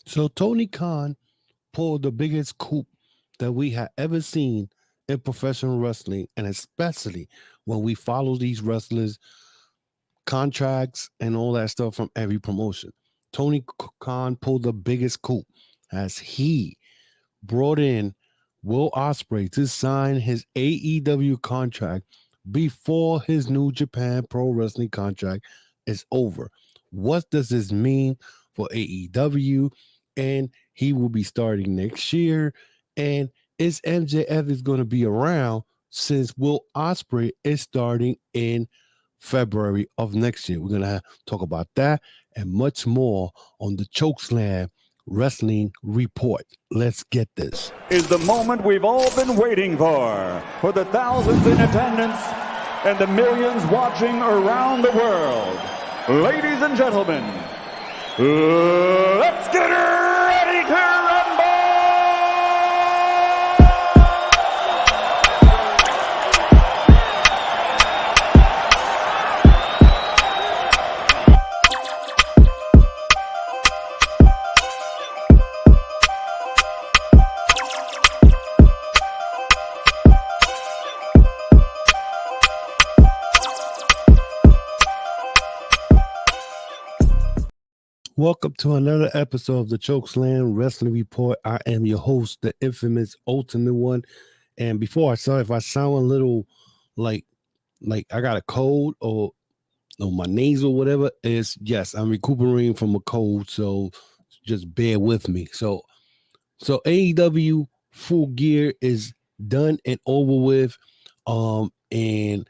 So Tony Khan pulled the biggest coup that we have ever seen in professional wrestling, and especially when we follow these wrestlers, contracts, and all that stuff from every promotion. Tony Khan pulled the biggest coup as he brought in Will Ospreay to sign his AEW contract before his New Japan Pro Wrestling contract is over. What does this mean for AEW? And he will be starting next year. And is MJF is going to be around since Will Ospreay is starting in February of next year? We're going to talk about that and much more on the Chokeslam Wrestling Report. Let's get this. Is the moment we've all been waiting for the thousands in attendance and the millions watching around the world. Ladies and gentlemen, let's get ready to rumble! Welcome to another episode of the Chokeslam Wrestling Report. I am your host, the infamous Ultimate One. And before I start, if I sound a little like I got a cold or my nasal, whatever, is yes, I'm recuperating from a cold, so just bear with me. So AEW Full Gear is done and over with. And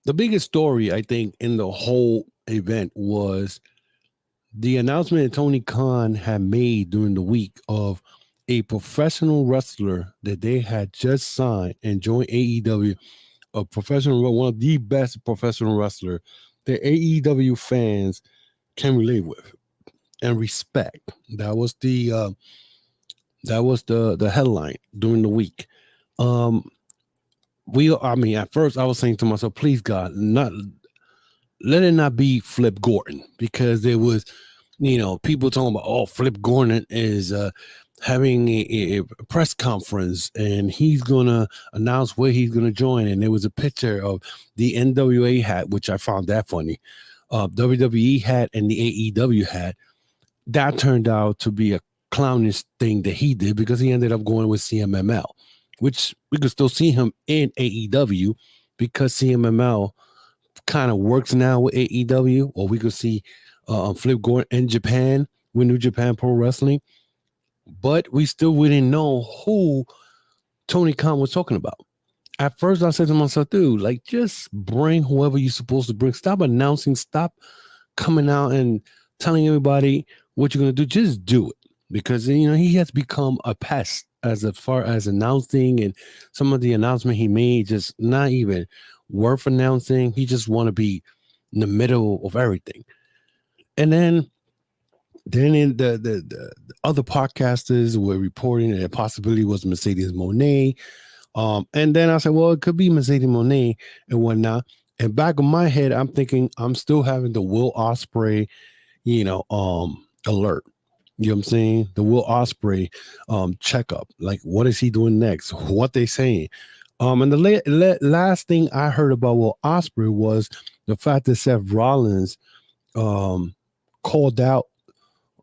the biggest story I think in the whole event was the announcement that Tony Khan had made during the week of a professional wrestler that they had just signed and joined AEW, one of the best professional wrestler that AEW fans can relate with and respect. That was the headline during the week. At first I was saying to myself, please God, let it not be Flip Gordon, because there was, people talking about, oh, Flip Gordon is having a press conference and he's going to announce where he's going to join. And there was a picture of the NWA hat, which I found that funny, WWE hat and the AEW hat. That turned out to be a clownish thing that he did, because he ended up going with CMML, which we could still see him in AEW because CMML kind of works now with AEW, or we could see Flip Gordon in Japan with New Japan Pro Wrestling, but we didn't know who Tony Khan was talking about. At first, I said to myself, dude, like, just bring whoever you're supposed to bring. Stop announcing. Stop coming out and telling everybody what you're going to do. Just do it, because, he has become a pest as far as announcing, and some of the announcement he made just not even worth announcing. He just want to be in the middle of everything. And then in the other podcasters were reporting that the possibility was Mercedes Moné. And then I said, well, it could be Mercedes Moné and whatnot. And back of my head, I'm thinking I'm still having the Will Ospreay, alert. You know what I'm saying? The Will Ospreay checkup. Like, what is he doing next? What they saying? And the last thing I heard about Will Ospreay was the fact that Seth Rollins called out,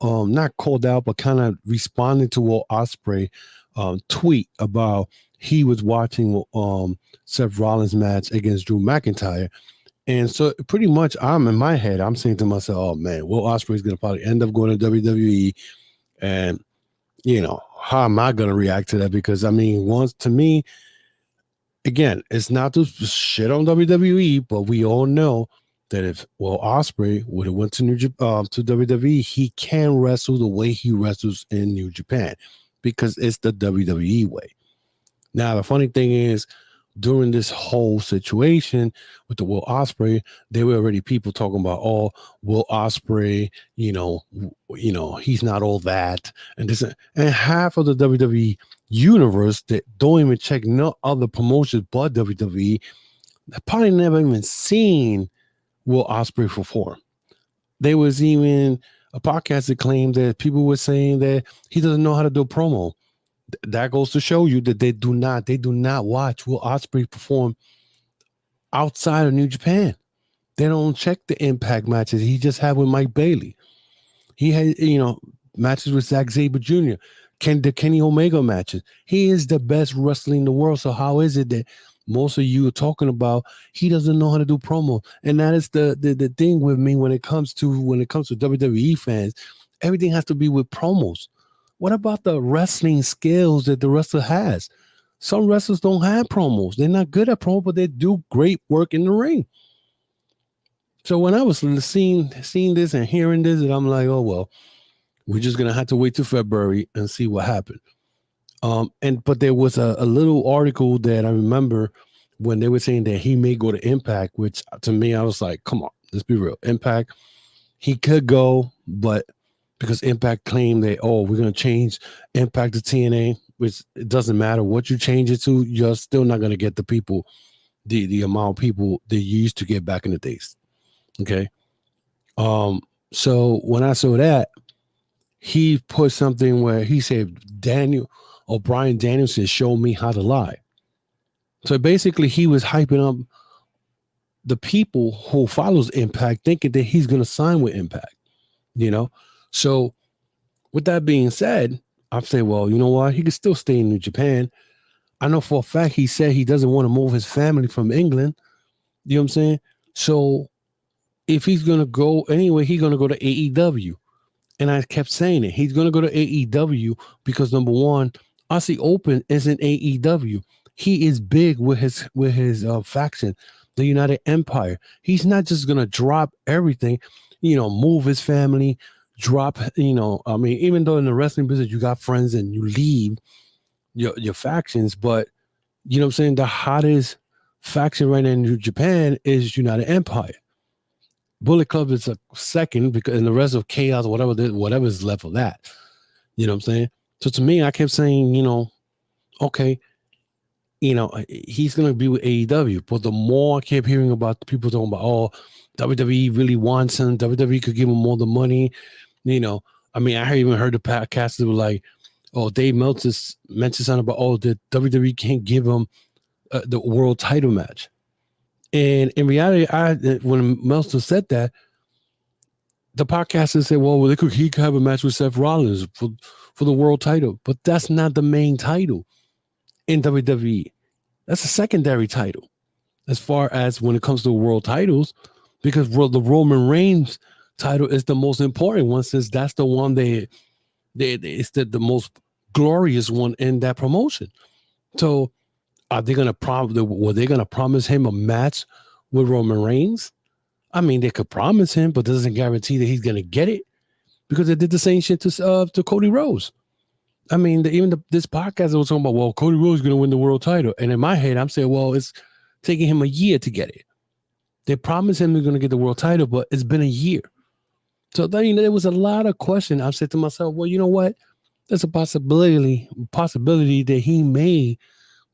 not called out, but kind of responded to Will Ospreay tweet about he was watching Seth Rollins match against Drew McIntyre. And so pretty much I'm in my head, I'm saying to myself, oh man, Will Ospreay is going to probably end up going to WWE. And, how am I going to react to that? Because, to me, again, it's not to shit on WWE, but we all know that if Will Ospreay would have went to to WWE, he can wrestle the way he wrestles in New Japan, because it's the WWE way. Now, the funny thing is, during this whole situation with the Will Ospreay, there were already people talking about, oh, Will Ospreay, he's not all that, and this, and half of the WWE universe that don't even check no other promotions but WWE, probably never even seen Will Ospreay perform. There was even a podcast that claimed that people were saying that he doesn't know how to do a promo. That goes to show you that they do not watch Will Ospreay perform outside of New Japan. They don't check the Impact matches he just had with Mike Bailey. He had, matches with Zack Sabre Jr., the Kenny Omega matches. He is the best wrestler in the world. So how is it that most of you are talking about he doesn't know how to do promo? And that is the thing with me when it comes to WWE fans. Everything has to be with promos. What about the wrestling skills that the wrestler has? Some wrestlers don't have promos. They're not good at promo, but they do great work in the ring. So when I was seeing this and hearing this, and I'm like, oh well, we're just gonna have to wait till February and see what happened. But there was a little article that I remember when they were saying that he may go to Impact, which to me I was like, come on, let's be real. Impact, he could go, but because Impact claimed that, oh, we're gonna change Impact to TNA, which it doesn't matter what you change it to, you're still not gonna get the people, the amount of people that you used to get back in the days. Okay. So when I saw that, he put something where he said, Brian Danielson showed me how to lie. So basically he was hyping up the people who follows Impact, thinking that he's going to sign with Impact, So with that being said, I've said, well, you know what? He could still stay in New Japan. I know for a fact he said he doesn't want to move his family from England. You know what I'm saying? So if he's going to go anyway, he's going to go to AEW. And I kept saying it. He's going to go to AEW because, number one, Aussie Open isn't AEW. He is big with his faction, the United Empire. He's not just going to drop everything, move his family, drop, even though in the wrestling business you got friends and you leave your factions, but, you know what I'm saying, the hottest faction right now in New Japan is United Empire. Bullet Club is a second because, and the rest of Chaos, whatever is left of that. You know what I'm saying? So to me, I kept saying, okay, he's going to be with AEW. But the more I kept hearing about the people talking about, oh, WWE really wants him. WWE could give him more the money. I even heard the podcast that were like, oh, Dave Meltzer mentioned something about, oh, the WWE can't give him the world title match. And in reality, when Meltzer said that, the podcaster said, well, he could have a match with Seth Rollins for the world title. But that's not the main title in WWE. That's a secondary title as far as when it comes to world titles, because the Roman Reigns title is the most important one, since that's the one it's the most glorious one in that promotion. So were they going to promise him a match with Roman Reigns? I mean, they could promise him, but doesn't guarantee that he's going to get it, because they did the same shit to Cody Rhodes. I mean, this podcast was talking about, well, Cody Rhodes is going to win the world title. And in my head, I'm saying, well, it's taking him a year to get it. They promised him they're going to get the world title, but it's been a year. So then, there was a lot of questions. I said to myself, well, you know what? There's a possibility that he may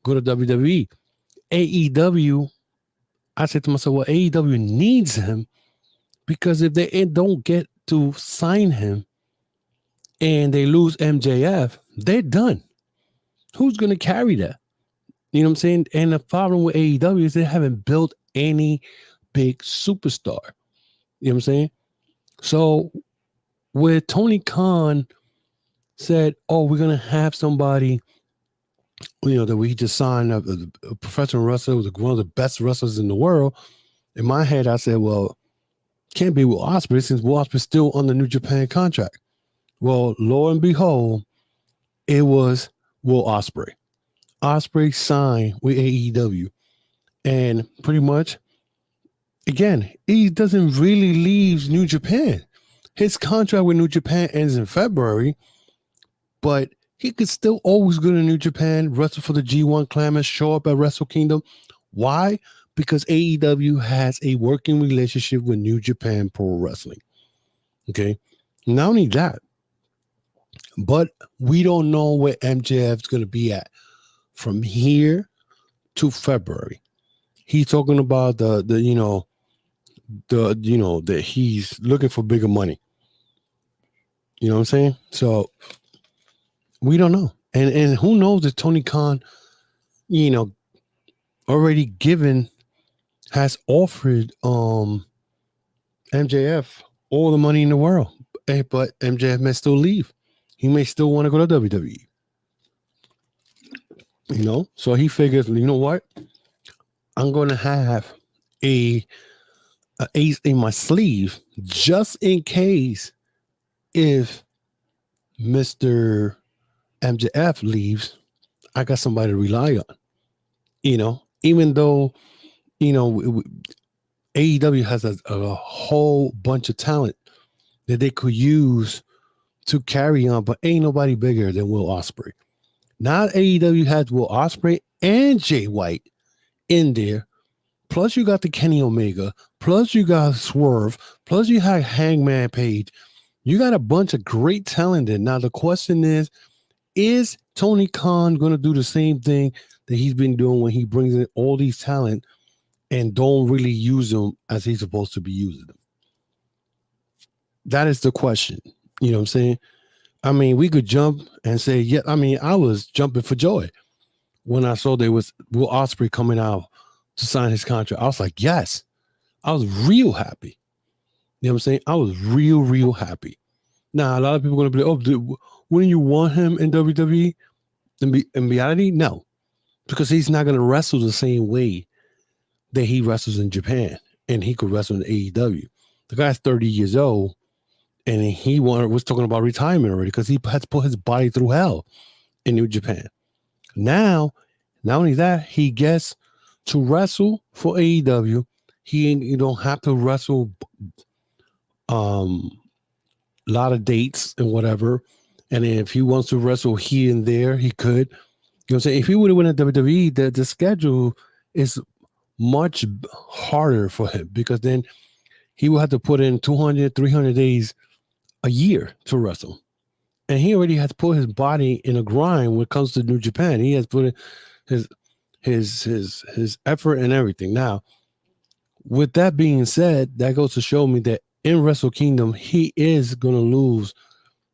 go to WWE. AEW, I said to myself, well, AEW needs him, because if they don't get to sign him and they lose MJF, they're done. Who's going to carry that? You know what I'm saying? And the problem with AEW is they haven't built any big superstar. You know what I'm saying? So where Tony Khan said, oh, we're going to have somebody, that we just signed a professional wrestler, was one of the best wrestlers in the world. In my head, I said, well, can't be Will Ospreay, since Will Ospreay's still on the New Japan contract. Well, lo and behold, it was Will Ospreay. Ospreay signed with AEW. And pretty much, again, he doesn't really leave New Japan. His contract with New Japan ends in February, but he could still always go to New Japan, wrestle for the G1 Climax, show up at Wrestle Kingdom. Why? Because AEW has a working relationship with New Japan Pro Wrestling. Okay? Not only that, but we don't know where MJF's going to be at from here to February. He's talking about that he's looking for bigger money. You know what I'm saying? So we don't know. And who knows if Tony Khan, already has offered MJF all the money in the world. But MJF may still leave. He may still want to go to WWE. So he figures, you know what? I'm going to have a ace in my sleeve just in case if Mr. MJF leaves, I got somebody to rely on. Even though, AEW has a whole bunch of talent that they could use to carry on, but ain't nobody bigger than Will Ospreay. Now AEW has Will Ospreay and Jay White in there. Plus you got the Kenny Omega. Plus you got Swerve. Plus you have Hangman Page. You got a bunch of great talent there. Now the question is Tony Khan going to do the same thing that he's been doing when he brings in all these talent and don't really use them as he's supposed to be using them? That is the question. You know what I'm saying? I mean, we could jump and say, yeah, I mean, I was jumping for joy when I saw there was Will Ospreay coming out to sign his contract. I was like, yes. I was real happy. You know what I'm saying? I was real happy. Now, a lot of people are going to be like, oh, wouldn't you want him in WWE? In reality, no. Because he's not going to wrestle the same way that he wrestles in Japan. And he could wrestle in AEW. The guy's 30 years old. And he was talking about retirement already because he had to put his body through hell in New Japan. Now, not only that, he gets to wrestle for AEW. You don't have to wrestle a lot of dates and whatever. And if he wants to wrestle here and there, he could. You know what I'm saying? If he would have went to WWE, the schedule is much harder for him because then he will have to put in 200, 300 days a year to wrestle. And he already has put his body in a grind when it comes to New Japan. He has put in his effort and everything. Now, with that being said, that goes to show me that in Wrestle Kingdom, he is going to lose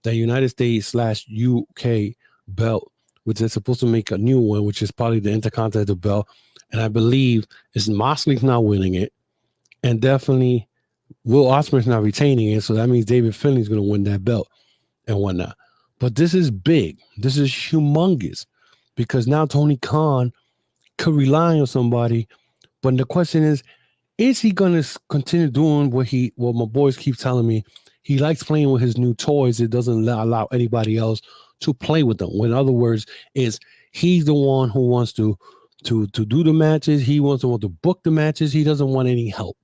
the United States /UK belt, which is supposed to make a new one, which is probably the Intercontinental belt. And I believe it's Moxley's not winning it. And definitely Will Ospreay's not retaining it, so that means David Finlay's going to win that belt and whatnot. But this is big. This is humongous because now Tony Khan could rely on somebody. But the question is he going to continue doing what my boys keep telling me? He likes playing with his new toys. It doesn't allow anybody else to play with them. In other words, he's the one who wants to do the matches. He wants to book the matches. He doesn't want any help.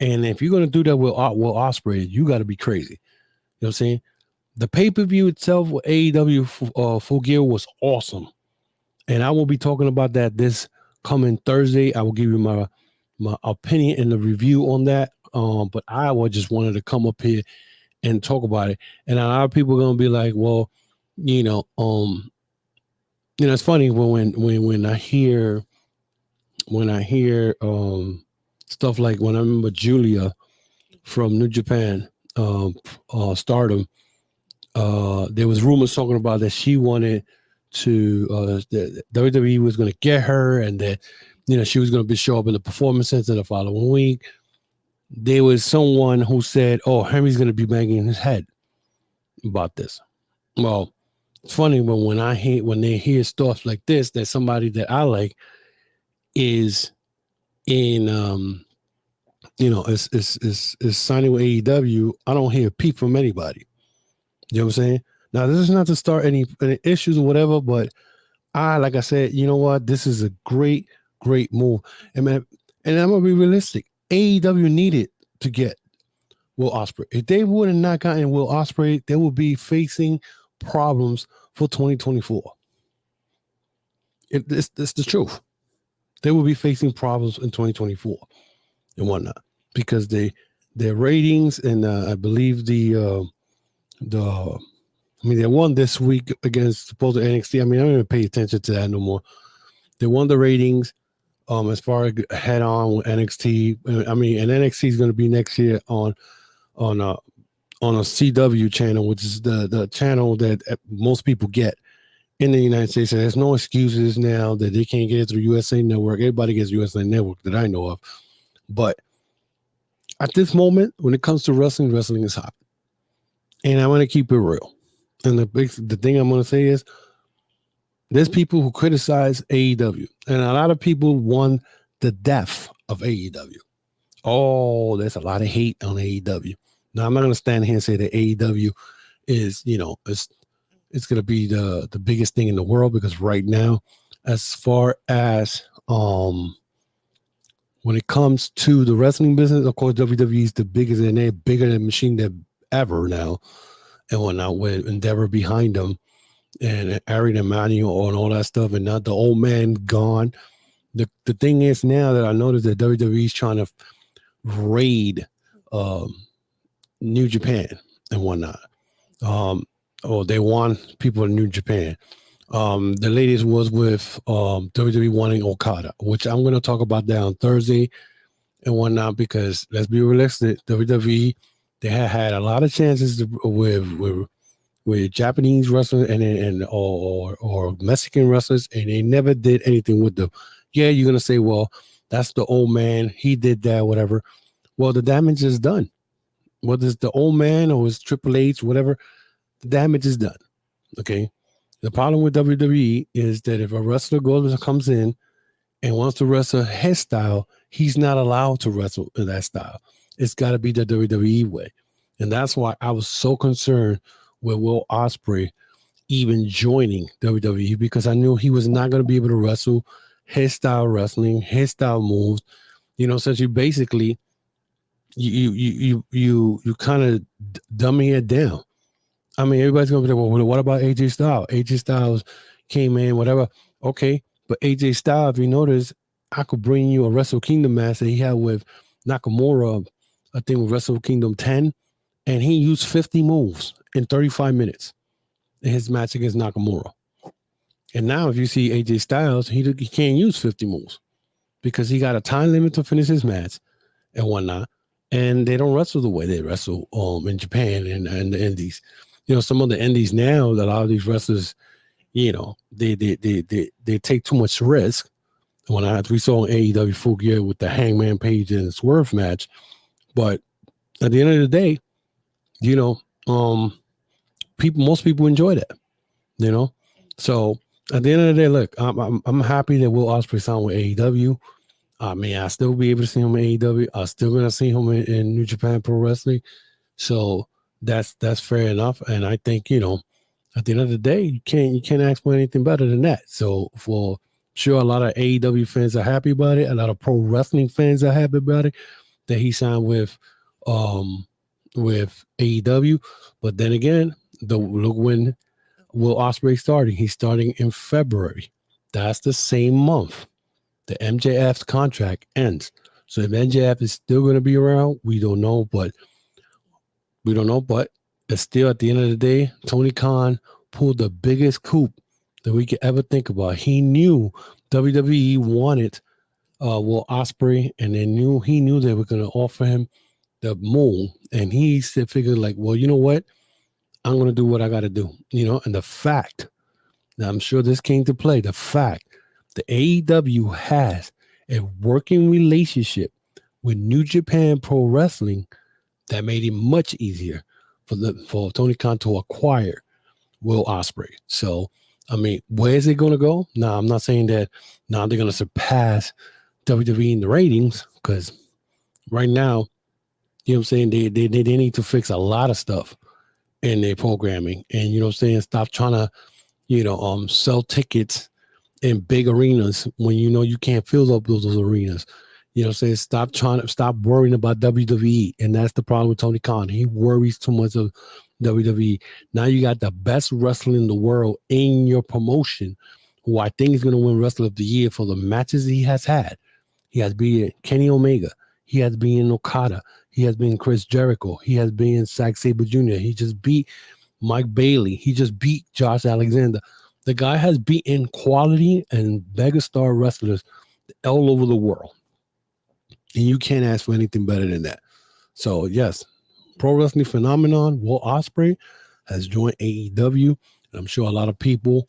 And if you're going to do that with Will Ospreay, you got to be crazy. You know what I'm saying? The pay-per-view itself with AEW Full Gear was awesome. And I will be talking about that this coming Thursday. I will give you my opinion and the review on that. But I just wanted to come up here and talk about it. And a lot of people are going to be like, well, it's funny when I hear stuff like when I remember Julia from New Japan, Stardom, there was rumors talking about that she wanted to, the WWE was going to get her and that, she was going to show up in the Performance Center the following week. There was someone who said, oh, Henry's going to be banging his head about this. Well, it's funny, but when they hear stuff like this, that somebody that I like is in, is signing with AEW, I don't hear a peep from anybody. You know what I'm saying? Now, this is not to start any issues or whatever, but like I said, you know what? This is a great move. And I'm going to be realistic. AEW needed to get Will Ospreay. If they would have not gotten Will Ospreay, they would be facing problems for 2024. It's the truth. They will be facing problems in 2024 and whatnot because their ratings and I believe they won this week against supposed NXT. I mean, I don't even pay attention to that no more. They won the ratings as far as head on with NXT. I mean, and NXT is going to be next year on on a CW channel, which is the channel that most people get in the United States. And there's no excuses now that they can't get it through USA Network. Everybody gets USA Network that I know of. But at this moment, when it comes to wrestling, wrestling is hot. And I want to keep it real. And the thing I'm going to say is, there's people who criticize AEW. And a lot of people want the death of AEW. Oh, there's a lot of hate on AEW. Now, I'm not going to stand here and say that AEW is, it's going to be the biggest thing in the world, because right now, as far as when it comes to the wrestling business, of course, WWE is the biggest, and they're bigger than machine than ever now. And whatnot, with Endeavor behind them and Ari Emanuel and all that stuff, and not the old man gone. The thing is now that I noticed that WWE is trying to raid New Japan and whatnot. Or they want people in New Japan. The latest was with WWE wanting Okada, which I'm going to talk about that on Thursday and whatnot, because let's be realistic, WWE, they had a lot of chances with Japanese wrestlers or Mexican wrestlers, and they never did anything with them. Yeah, you're going to say, well, that's the old man. He did that, whatever. Well, the damage is done. Whether it's the old man or it's Triple H, whatever, the damage is done. Okay? The problem with WWE is that if a wrestler comes in and wants to wrestle his style, he's not allowed to wrestle in that style. It's got to be the WWE way. And that's why I was so concerned with Will Ospreay even joining WWE, because I knew he was not going to be able to wrestle his style wrestling, his style moves. Since you basically you kind of dummy it down. I mean, everybody's going to be like, well, what about AJ Styles? AJ Styles came in, whatever. Okay, but AJ Styles, if you notice, I could bring you a Wrestle Kingdom match that he had with Nakamura, I think with Wrestle Kingdom 10, and he used 50 moves in 35 minutes in his match against Nakamura. And now if you see AJ Styles, he can't use 50 moves because he got a time limit to finish his match and whatnot. And they don't wrestle the way they wrestle in Japan and the Indies. Some of the Indies now, a lot of these wrestlers, they take too much risk. We saw in AEW Full Gear with the Hangman Page and Swerve match, but at the end of the day, most people enjoy that, So at the end of the day, look, I'm happy that Will Ospreay signed with AEW. I mean, I'll still be able to see him in AEW. I'm still gonna see him in New Japan Pro Wrestling. So that's fair enough. And I think, at the end of the day, you can't ask for anything better than that. So for sure, a lot of AEW fans are happy about it. A lot of pro wrestling fans are happy about it that he signed with AEW. But then again, look when Will Ospreay starting. He's starting in February. That's the same month the MJF's contract ends. So if MJF is still going to be around, we don't know. But it's still, at the end of the day, Tony Khan pulled the biggest coup that we could ever think about. He knew WWE wanted Will Ospreay, and he knew they were going to offer him the moon. And he figured like, well, you know what? I'm going to do what I got to do, and the fact, now I'm sure this came to play, the fact the AEW has a working relationship with New Japan Pro Wrestling that made it much easier for Tony Khan to acquire Will Ospreay. So, I mean, where is it going to go? Now, I'm not saying that now they're going to surpass WWE in the ratings, because right now, I'm saying, they need to fix a lot of stuff in their programming, and stop trying to sell tickets in big arenas when you can't fill up those arenas. Stop worrying about WWE. And that's the problem with Tony Khan. He worries too much of WWE. Now you got the best wrestler in the world in your promotion, who I think is going to win Wrestler of the Year for the matches he has had. He has been Kenny Omega. He has been Okada. He has been Chris Jericho. He has been Zack Sabre Jr. He just beat Mike Bailey. He just beat Josh Alexander. The guy has beaten quality and megastar wrestlers all over the world. And you can't ask for anything better than that. So, yes, pro wrestling phenomenon, Will Ospreay, has joined AEW. And I'm sure a lot of people,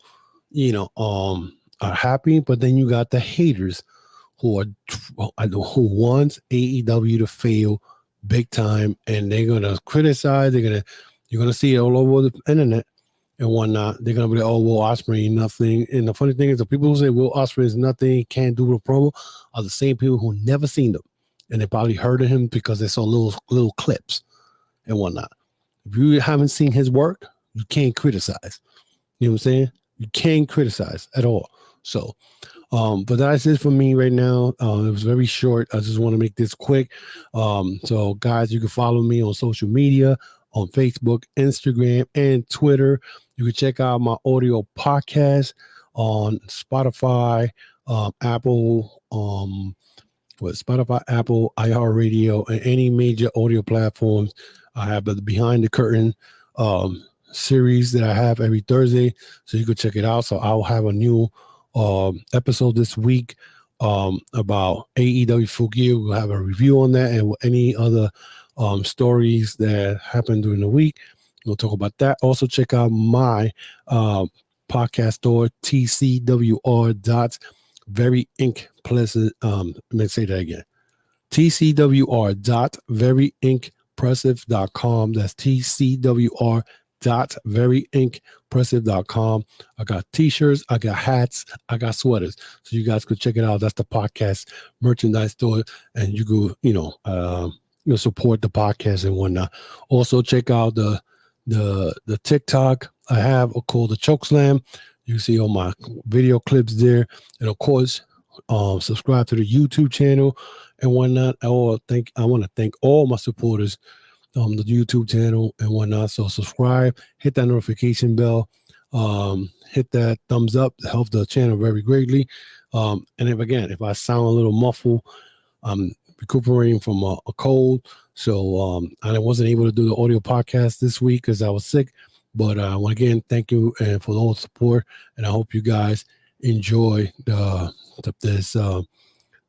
are happy, but then you got the haters who wants AEW to fail big time, and they're gonna criticize. You're gonna see it all over the internet and whatnot. They're gonna be like, "Oh, Will Ospreay, nothing." And the funny thing is, the people who say Will Ospreay is nothing, can't do the promo, are the same people who never seen them, and they probably heard of him because they saw little clips and whatnot. If you haven't seen his work, you can't criticize. You know what I'm saying? You can't criticize at all. So, but that's it for me right now. It was very short. I just want to make this quick. So guys, you can follow me on social media, on Facebook, Instagram, and Twitter. You can check out my audio podcast on Spotify, Apple, Spotify, Apple, iHeartRadio, and any major audio platforms. I have the Behind the Curtain series that I have every Thursday, so you can check it out. So I'll have a new episode this week about AEW Full Gear. We'll have a review on that and any other stories that happened during the week. We'll talk about that. Also check out my podcast store, tcwr.veryinc. Let me say that again. tcwr.veryimpressive.com. That's tcwr.veryimpressive.com. I got t-shirts, I got hats, I got sweaters, so you guys could check it out. That's the podcast merchandise store, and you go support the podcast and whatnot. Also check out the TikTok I have called the Chokeslam. You see all my video clips there, and of course subscribe to the YouTube channel and whatnot. I want to thank all my supporters on the YouTube channel and whatnot. So subscribe, hit that notification bell, hit that thumbs up to help the channel very greatly. And if I sound a little muffled, I'm recuperating from a cold, so I wasn't able to do the audio podcast this week because I was sick. But I want to again thank you and for all the support, and I hope you guys enjoy this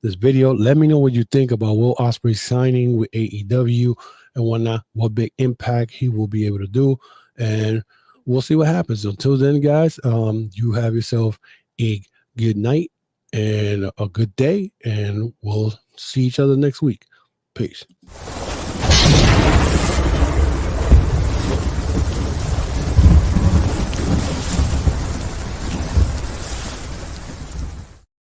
video. Let me know what you think about Will Ospreay signing with AEW and whatnot, what big impact he will be able to do, and we'll see what happens. Until then, guys, you have yourself a good night and a good day, and we'll see each other next week. Peace.